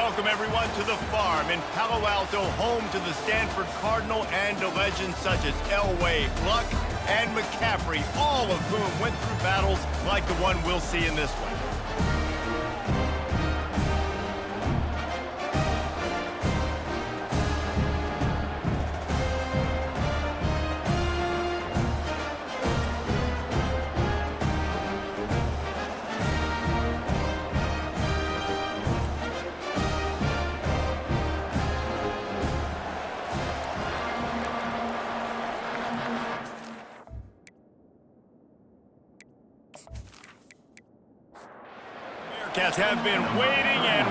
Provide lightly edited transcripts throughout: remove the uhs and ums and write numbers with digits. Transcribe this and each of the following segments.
Welcome, everyone, to the farm in Palo Alto, home to the Stanford Cardinal and to legends such as Elway, Luck, and McCaffrey, all of whom went through battles like the one we'll see in this one. Cats have been waiting, and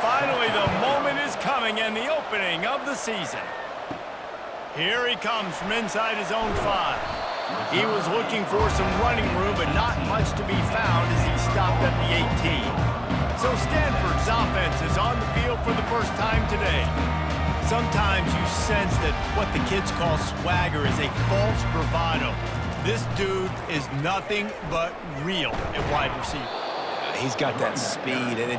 finally the moment is coming and the opening of the season. Here he comes from inside his own 5. He was looking for some running room, but not much to be found as he stopped at the 18. So Stanford's offense is on the field for the first time today. Sometimes you sense that what the kids call swagger is a false bravado. This dude is nothing but real at wide receiver. He's got that speed, and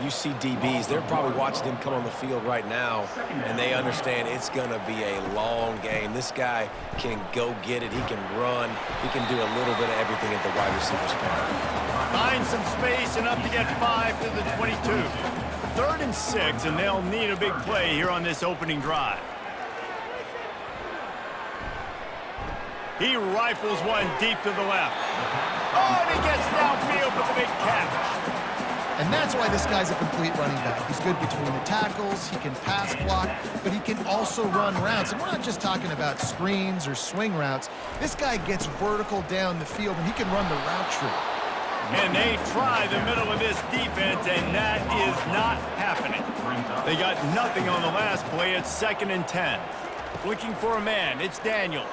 you see DBs, they're probably watching him come on the field right now, and they understand it's going to be a long game. This guy can go get it. He can run. He can do a little bit of everything at the wide receiver spot. Find some space, enough to get 5 to the 22. 3rd and 6, and they'll need a big play here on this opening drive. He rifles one deep to the left. Oh, and he gets downfield with a big catch. And that's why this guy's a complete running back. He's good between the tackles, he can pass block, but he can also run routes. And we're not just talking about screens or swing routes. This guy gets vertical down the field, and he can run the route tree. And they try the middle of this defense, and that is not happening. They got nothing on the last play. It's 2nd and 10. Looking for a man. It's Daniels.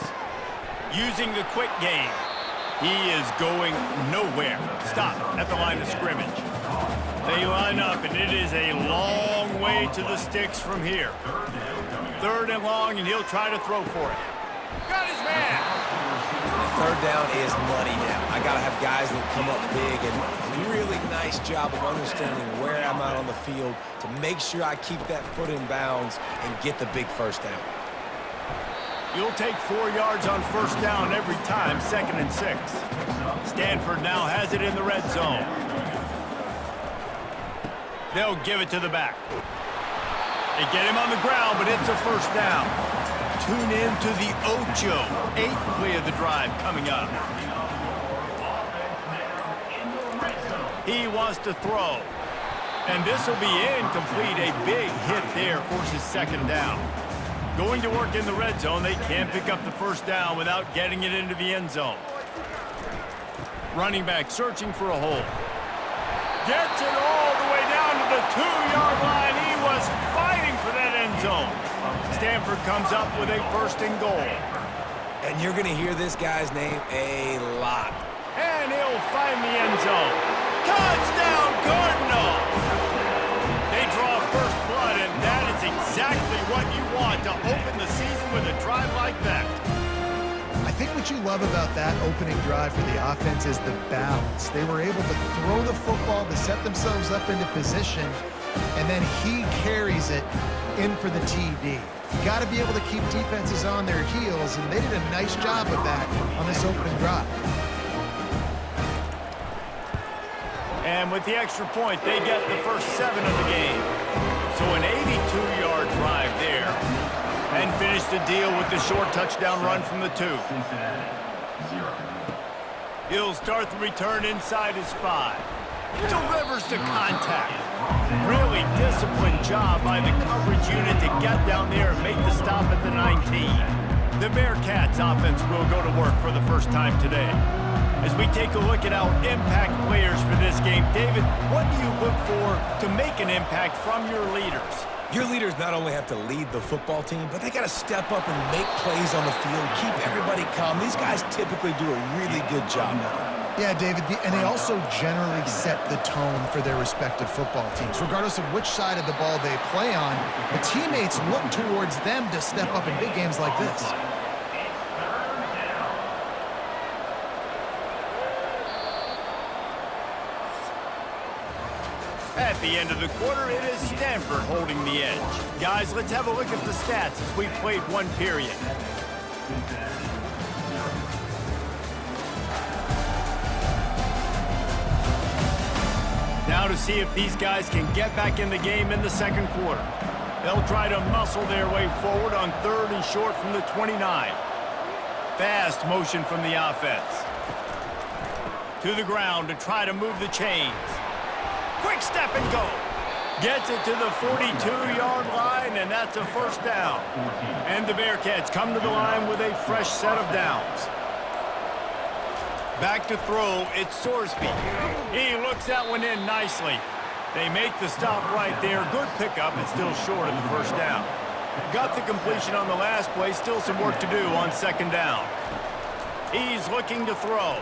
Using the quick game. He is going nowhere. Stop at the line of scrimmage. They line up, and it is a long way to the sticks from here. 3rd and long, and he'll try to throw for it. Got his man. The 3rd down is money now. I got to have guys that come up big, and really nice job of understanding where I'm out on the field to make sure I keep that foot in bounds and get the big 1st down. You'll take 4 yards on 1st down every time, 2nd and 6. Stanford now has it in the red zone. They'll give it to the back. They get him on the ground, but it's a 1st down. Tune in to the Ocho, 8th play of the drive coming up. He wants to throw. And this will be incomplete. A big hit there forces 2nd down. Going to work in the red zone, they can't pick up the 1st down without getting it into the end zone. Running back searching for a hole. Gets it all the way down to the 2-yard line. He was fighting for that end zone. Stanford comes up with a 1st and goal. And you're going to hear this guy's name a lot. And he'll find the end zone. Touchdown, Cardinal! They draw first blood, and that is exactly what you want to open the season with a drive like that. I think what you love about that opening drive for the offense is the balance. They were able to throw the football to set themselves up into position, and then he carries it in for the TD. You got to be able to keep defenses on their heels, and they did a nice job of that on this opening drive. And with the extra point, they get the first 7 of the game. So an 82-yard drive there. And finish the deal with the short touchdown run from the 2. He'll start the return inside his 5. Delivers the contact. Really disciplined job by the coverage unit to get down there and make the stop at the 19. The Bearcats offense will go to work for the first time today. As we take a look at our impact players for this game, David, what do you look for to make an impact from your leaders? Your leaders not only have to lead the football team, but they got to step up and make plays on the field, keep everybody calm. These guys typically do a really good job of it. Yeah, David, and they also generally set the tone for their respective football teams. Regardless of which side of the ball they play on, the teammates look towards them to step up in big games like this. At the end of the quarter, it is Stanford holding the edge. Guys, let's have a look at the stats as we've played one period. Now to see if these guys can get back in the game in the second quarter. They'll try to muscle their way forward on 3rd and short from the 29. Fast motion from the offense. To the ground to try to move the chains. Quick step and go. Gets it to the 42-yard line, and that's a first down. And the Bearcats come to the line with a fresh set of downs. Back to throw, it's Sorsby. He looks that one in nicely. They make the stop right there. Good pickup, but still short of the first down. Got the completion on the last play, still some work to do on 2nd down. He's looking to throw.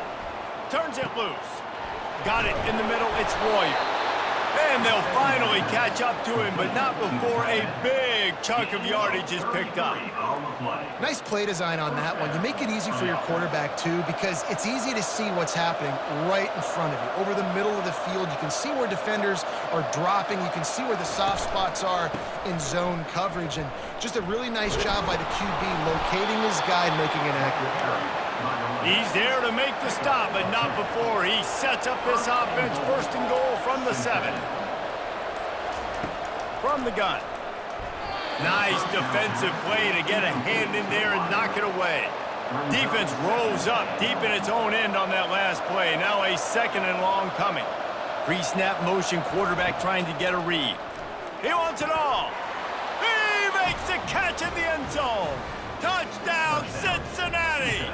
Turns it loose. Got it in the middle, it's Royer. And they'll finally catch up to him, but not before a big chunk of yardage is picked up. Nice play design on that one. You make it easy for your quarterback, too, because it's easy to see what's happening right in front of you. Over the middle of the field, you can see where defenders are dropping. You can see where the soft spots are in zone coverage. And just a really nice job by the QB locating his guy and making an accurate throw. He's there to make the stop, but not before he sets up this offense. 1st and goal from the 7. From the gun. Nice defensive play to get a hand in there and knock it away. Defense rose up deep in its own end on that last play. Now a 2nd and long coming. Pre-snap motion, quarterback trying to get a read. He wants it all. He makes the catch in the end zone. Touchdown, Cincinnati!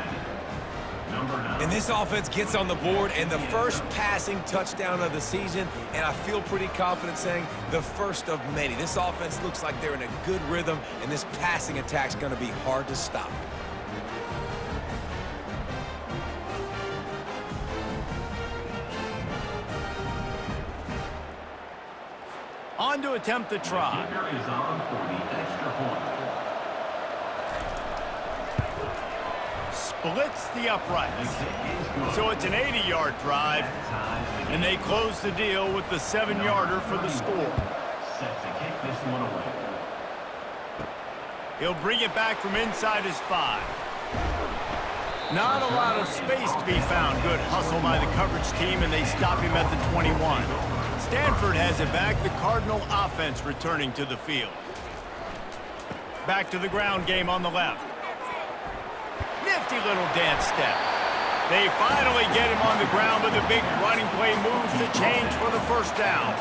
And this offense gets on the board, and the first passing touchdown of the season, and I feel pretty confident saying the first of many. This offense looks like they're in a good rhythm, and this passing attack's going to be hard to stop. On to attempt the try. Splits the uprights. So it's an 80-yard drive, and they close the deal with the 7-yarder for the score. He'll bring it back from inside his 5. Not a lot of space to be found. Good hustle by the coverage team, and they stop him at the 21. Stanford has it back. The Cardinal offense returning to the field. Back to the ground game on the left. Nifty little dance step. They finally get him on the ground, but the big running play moves the change for the first down.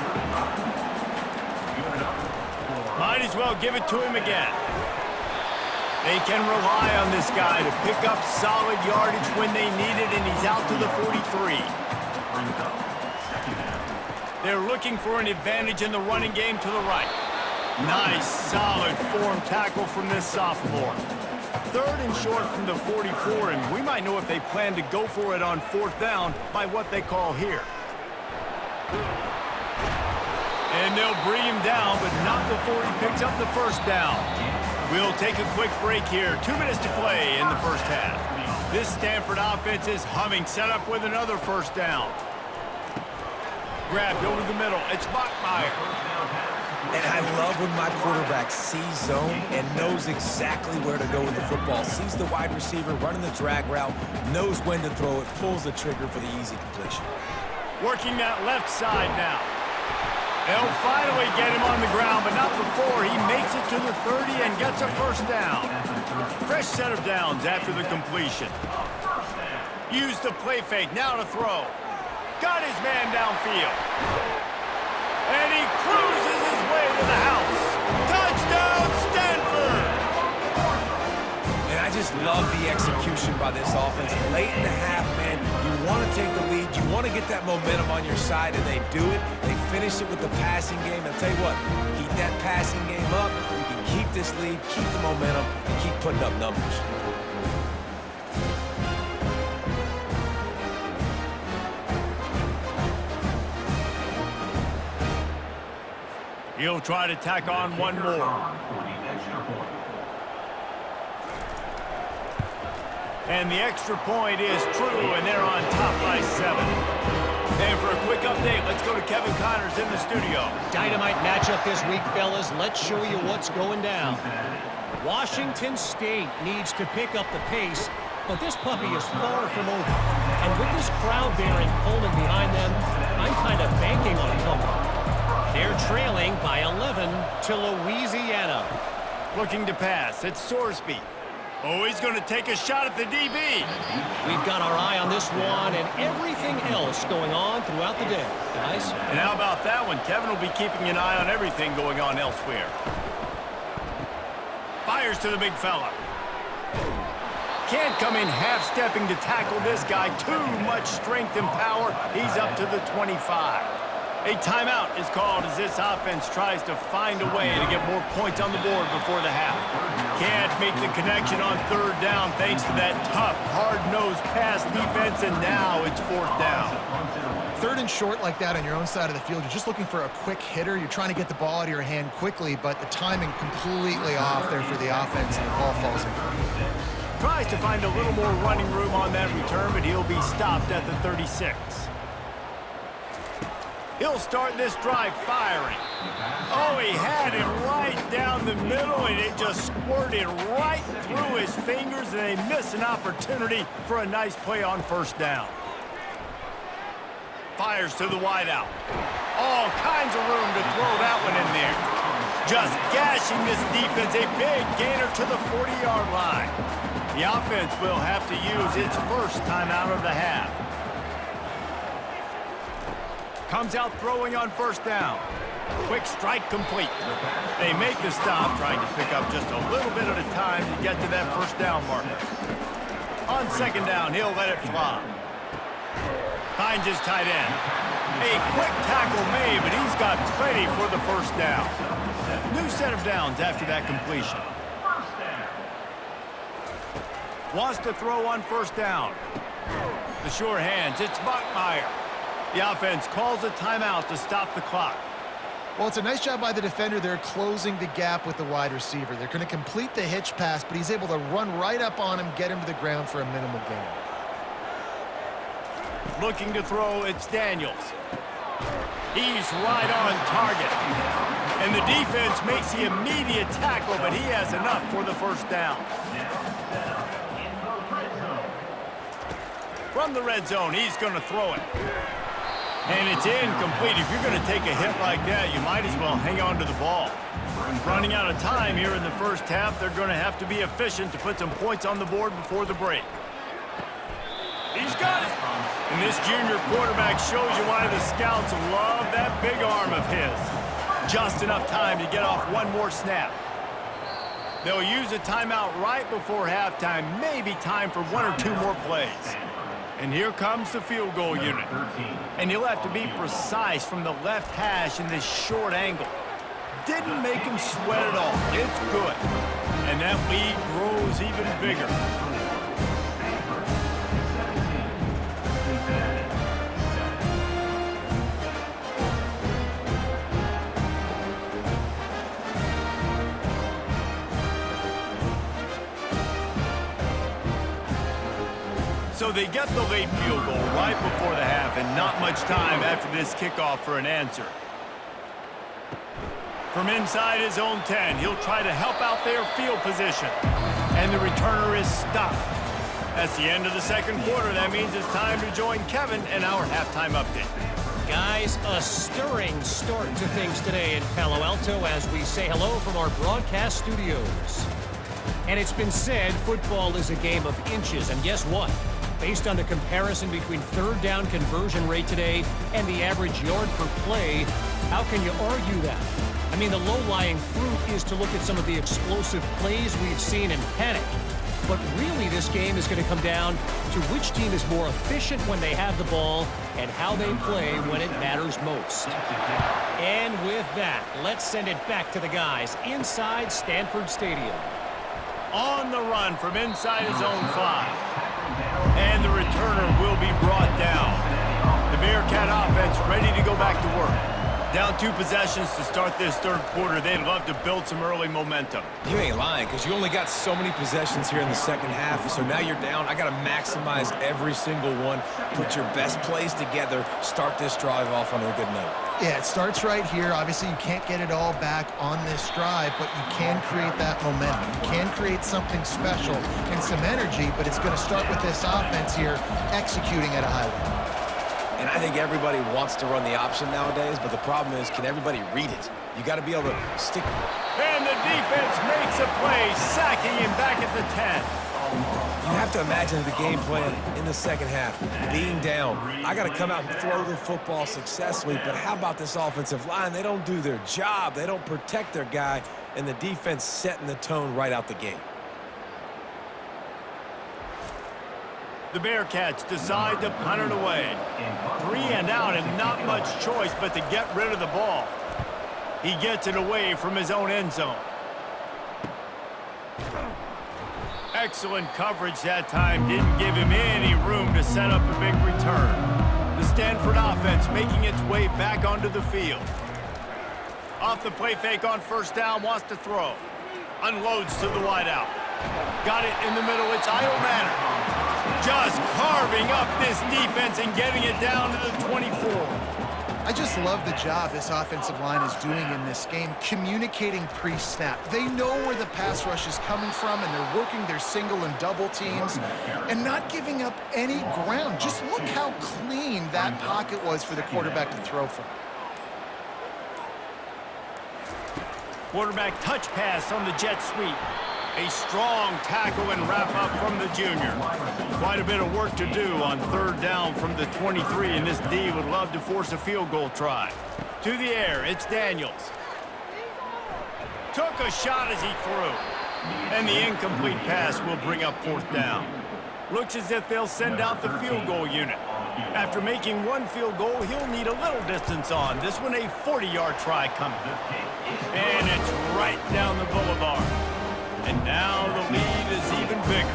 Might as well give it to him again. They can rely on this guy to pick up solid yardage when they need it, and he's out to the 43. They're looking for an advantage in the running game to the right. Nice, solid form tackle from this sophomore. 3rd and short from the 44, and we might know if they plan to go for it on 4th down by what they call here. And they'll bring him down, but not before he picks up the first down. We'll take a quick break here. 2 minutes to play in the first half. This Stanford offense is humming, set up with another first down. Grabbed over the middle. It's Bachmeier. And I love when my quarterback sees zone and knows exactly where to go with the football. Sees the wide receiver running the drag route, knows when to throw it, pulls the trigger for the easy completion. Working that left side now. They'll finally get him on the ground, but not before he makes it to the 30 and gets a first down. Fresh set of downs after the completion. Use the play fake, now to throw. Got his man downfield. And he cruises his way to the house. Touchdown, Stanford! And I just love the execution by this offense. Late in the half, man, you want to take the lead. You want to get that momentum on your side, and they do it. They finish it with the passing game. I'll tell you what, keep that passing game up. You can keep this lead, keep the momentum, and keep putting up numbers. He'll try to tack on one more. And the extra point is true, and they're on top by 7. And for a quick update, let's go to Kevin Connors in the studio. Dynamite matchup this week, fellas. Let's show you what's going down. Washington State needs to pick up the pace, but this puppy is far from over. And with this crowd there in Pullman behind them, I'm kind of banking on a comeback. They're trailing by 11 to Louisiana. Looking to pass. It's Sorsby. Oh, he's going to take a shot at the DB. We've got our eye on this one and everything else going on throughout the day, guys. And how about that one? Kevin will be keeping an eye on everything going on elsewhere. Fires to the big fella. Can't come in half-stepping to tackle this guy. Too much strength and power. He's up to the 25. A timeout is called as this offense tries to find a way to get more points on the board before the half. Can't make the connection on third down thanks to that tough, hard-nosed pass defense, and now it's fourth down. Third and short like that on your own side of the field, you're just looking for a quick hitter. You're trying to get the ball out of your hand quickly, but the timing completely off there for the offense, and the ball falls in. Tries to find a little more running room on that return, but he'll be stopped at the 36. He'll start this drive firing. Oh, he had it right down the middle, and it just squirted right through his fingers, and they miss an opportunity for a nice play on first down. Fires to the wideout. All kinds of room to throw that one in there. Just gashing this defense, a big gainer to the 40-yard line. The offense will have to use its first timeout of the half. Comes out throwing on first down. Quick strike complete. They make the stop, trying to pick up just a little bit at a time to get to that first down marker. On second down, he'll let it fly. Finds his tight end. A quick tackle made, but he's got plenty for the first down. New set of downs after that completion. Wants to throw on first down. The sure hands, it's Buckmeyer. The offense calls a timeout to stop the clock. Well, it's a nice job by the defender. They're closing the gap with the wide receiver. They're going to complete the hitch pass, but he's able to run right up on him, get him to the ground for a minimal gain. Looking to throw, it's Daniels. He's right on target. And the defense makes the immediate tackle, but he has enough for the first down. From the red zone, he's going to throw it. And it's incomplete. If you're going to take a hit like that, you might as well hang on to the ball. Running out of time here in the first half, they're going to have to be efficient to put some points on the board before the break. He's got it. And this junior quarterback shows you why the scouts love that big arm of his. Just enough time to get off one more snap. They'll use a timeout right before halftime, maybe time for one or two more plays. And here comes the field goal unit. And he'll have to be precise from the left hash in this short angle. Didn't make him sweat at all. It's good. And that lead grows even bigger. So they get the late field goal right before the half, and not much time after this kickoff for an answer. From inside his own 10, he'll try to help out their field position. And the returner is stopped. That's the end of the second quarter. That means it's time to join Kevin in our halftime update. Guys, a stirring start to things today in Palo Alto as we say hello from our broadcast studios. And it's been said football is a game of inches, and guess what? Based on the comparison between third down conversion rate today and the average yard per play, how can you argue that? I mean, the low-lying fruit is to look at some of the explosive plays we've seen and panic. But really, this game is going to come down to which team is more efficient when they have the ball and how they play when it matters most. And with that, let's send it back to the guys inside Stanford Stadium. On the run from inside his own 5. And the returner will be brought down. The Bearcat offense ready to go back to work. Down 2 possessions to start this third quarter. They'd love to build some early momentum. You ain't lying, because you only got so many possessions here in the second half, so now you're down. I got to maximize every single one, put your best plays together, start this drive off on a good note. Yeah, it starts right here. Obviously, you can't get it all back on this drive, but you can create that momentum. You can create something special and some energy, but it's going to start with this offense here executing at a high level. And I think everybody wants to run the option nowadays, but the problem is, can everybody read it? You got to be able to stick. And the defense makes a play, sacking him back at the 10. You have to imagine the game plan in the second half, being down. I got to come out and throw the football successfully, but how about this offensive line? They don't do their job. They don't protect their guy, and the defense setting the tone right out the gate. The Bearcats decide to punt it away. 3 and out and not much choice but to get rid of the ball. He gets it away from his own end zone. Excellent coverage that time. Didn't give him any room to set up a big return. The Stanford offense making its way back onto the field. Off the play fake on first down, wants to throw. Unloads to the wideout. Got it in the middle. It's Manor. Just carving up this defense and getting it down to the 24. I just love the job this offensive line is doing in this game, communicating pre-snap. They know where the pass rush is coming from, and they're working their single and double teams and not giving up any ground. Just look how clean that pocket was for the quarterback to throw from. Quarterback touch pass on the jet sweep. A strong tackle and wrap-up from the junior. Quite a bit of work to do on third down from the 23, and this D would love to force a field goal try. To the air, it's Daniels. Took a shot as he threw. And the incomplete pass will bring up fourth down. Looks as if they'll send out the field goal unit. After making one field goal, he'll need a little distance on. This one a 40-yard try coming. And it's right down the boulevard. And now the lead is even bigger.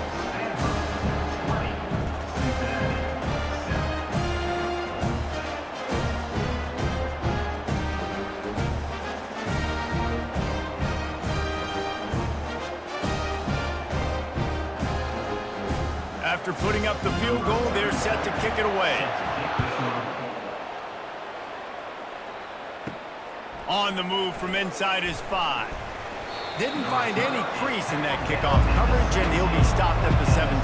After putting up the field goal, they're set to kick it away. On the move from inside his 5. Didn't find any crease in that kickoff coverage, and he'll be stopped at the 17.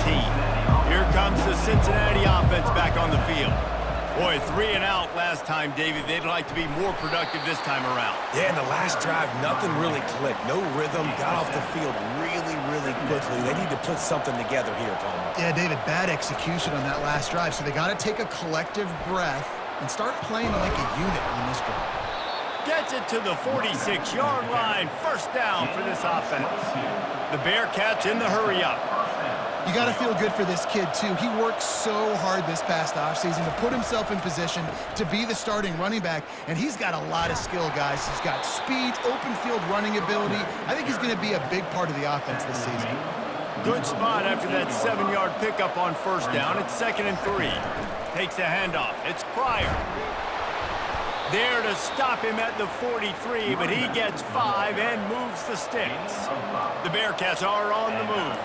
Here comes the Cincinnati offense back on the field. Boy, 3 and out last time, David. They'd like to be more productive this time around. Yeah, in the last drive, nothing really clicked. No rhythm, got off the field really quickly. They need to put something together here, Palmer. Yeah, David, bad execution on that last drive, so they got to take a collective breath and start playing like a unit on this drive. Gets it to the 46-yard line. First down for this offense. The Bearcats in the hurry-up. You got to feel good for this kid, too. He worked so hard this past offseason to put himself in position to be the starting running back, and he's got a lot of skill, guys. He's got speed, open field running ability. I think he's going to be a big part of the offense this season. Good spot after that 7-yard pickup on first down. It's 2nd and 3. Takes the handoff. It's Pryor. There to stop him at the 43, but he gets 5 and moves the sticks. The Bearcats are on the move.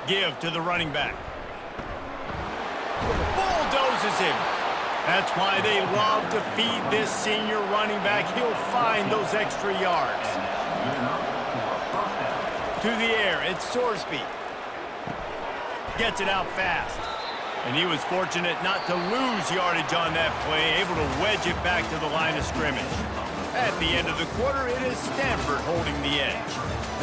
Give to the running back. Bulldozes him. That's why they love to feed this senior running back. He'll find those extra yards. To the air, it's Sorsby. Gets it out fast. And he was fortunate not to lose yardage on that play, able to wedge it back to the line of scrimmage. At the end of the quarter, it is Stanford holding the edge.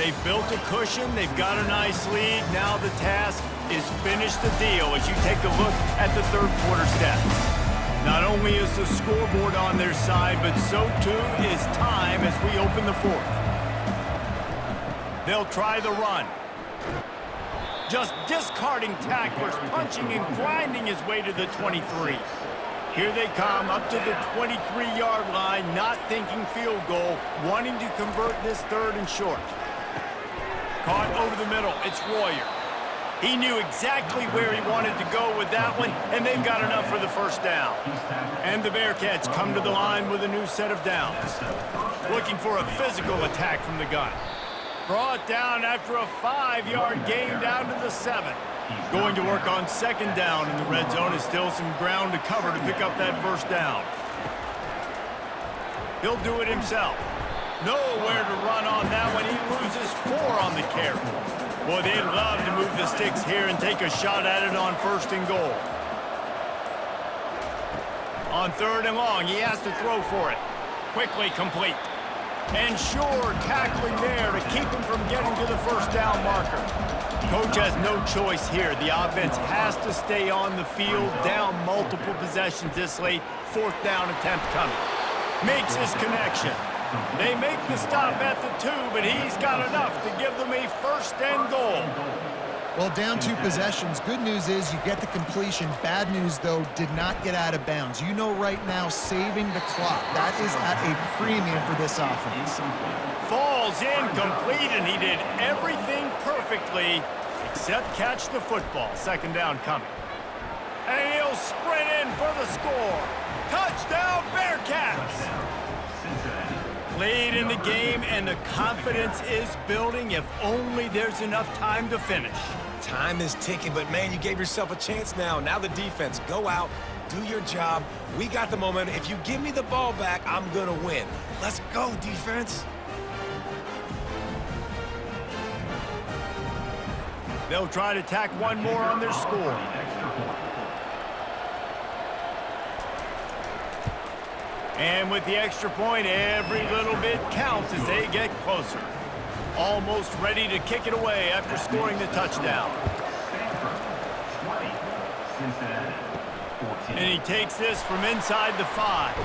They've built a cushion, they've got a nice lead. Now the task is finish the deal as you take a look at the third quarter stats. Not only is the scoreboard on their side, but so too is time as we open the fourth. They'll try the run. Just discarding tacklers, punching and grinding his way to the 23. Here they come up to the 23-yard line, not thinking field goal, wanting to convert this third and short. Caught over the middle, it's Royer. He knew exactly where he wanted to go with that one, and they've got enough for the first down. And the Bearcats come to the line with a new set of downs. Looking for a physical attack from the gun. Brought down after a 5-yard gain down to the 7. Going to work on second down in the red zone is still some ground to cover to pick up that first down. He'll do it himself. Nowhere to run on that one. He loses 4 on the carry. Boy, they'd love to move the sticks here and take a shot at it on first and goal. On third and long, he has to throw for it. Quickly complete. And sure, tackling there to keep him from getting to the first down marker. Coach has no choice here. The offense has to stay on the field, down multiple possessions this late. Fourth down attempt coming. Makes his connection. They make the stop at the 2, but he's got enough to give them a first and goal. Well, down 2 possessions. Good news is you get the completion. Bad news, though, did not get out of bounds. You know right now, saving the clock. That is at a premium for this offense. Falls incomplete, and he did everything perfectly except catch the football. Second down coming. And he'll sprint in for the score. Touchdown, Bearcats! Lead in the game, and the confidence is building if only there's enough time to finish. Time is ticking, but, man, you gave yourself a chance now. Now the defense, go out, do your job. We got the momentum. If you give me the ball back, I'm going to win. Let's go, defense. They'll try to tack one more on their score. And with the extra point, every little bit counts as they get closer. Almost ready to kick it away after scoring the touchdown. And he takes this from inside the 5.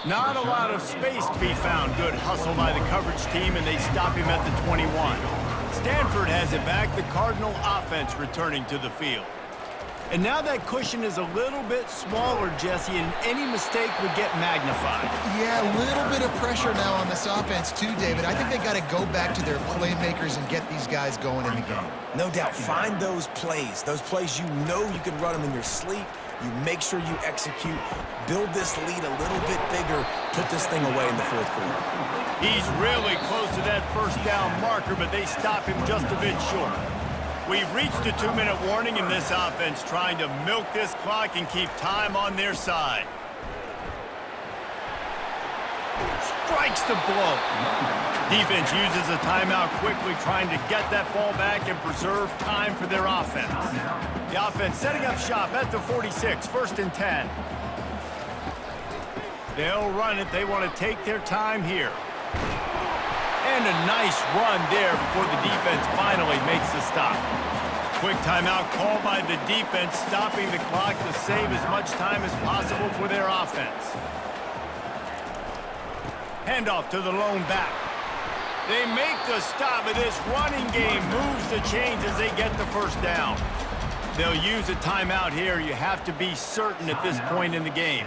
Not a lot of space to be found. Good hustle by the coverage team, and they stop him at the 21. Stanford has it back. The Cardinal offense returning to the field. And now that cushion is a little bit smaller, Jesse, and any mistake would get magnified. Yeah, a little bit of pressure now on this offense too, David. I think they got to go back to their playmakers and get these guys going in the game. No doubt. Find those plays you know you can run them in your sleep. You make sure you execute. Build this lead a little bit bigger. Put this thing away in the fourth quarter. He's really close to that first down marker, but they stop him just a bit short. We've reached a 2-minute warning in this offense, trying to milk this clock and keep time on their side. Strikes the blow. Defense uses a timeout quickly, trying to get that ball back and preserve time for their offense. The offense setting up shop at the 46, first and 10. They'll run it. They want to take their time here. And a nice run there before the defense finally makes the stop. Quick timeout called by the defense, stopping the clock to save as much time as possible for their offense. Handoff to the lone back. They make the stop, but this running game moves the chains as they get the first down. They'll use a timeout here. You have to be certain at this point in the game.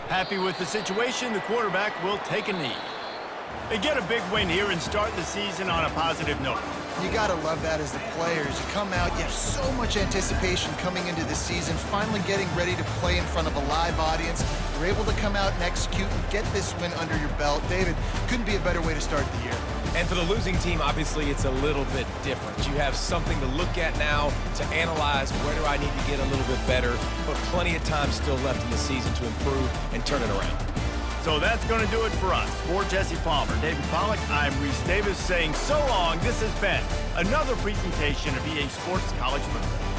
Happy with the situation, the quarterback will take a knee. They get a big win here and start the season on a positive note. You got to love that as the players. You come out, you have so much anticipation coming into the season, finally getting ready to play in front of a live audience. You're able to come out and execute and get this win under your belt. David, couldn't be a better way to start the year. And for the losing team, obviously, it's a little bit different. You have something to look at now to analyze where do I need to get a little bit better, but plenty of time still left in the season to improve and turn it around. So that's going to do it for us. For Jesse Palmer, David Pollack, I'm Reese Davis saying so long. This has been another presentation of EA Sports College Football.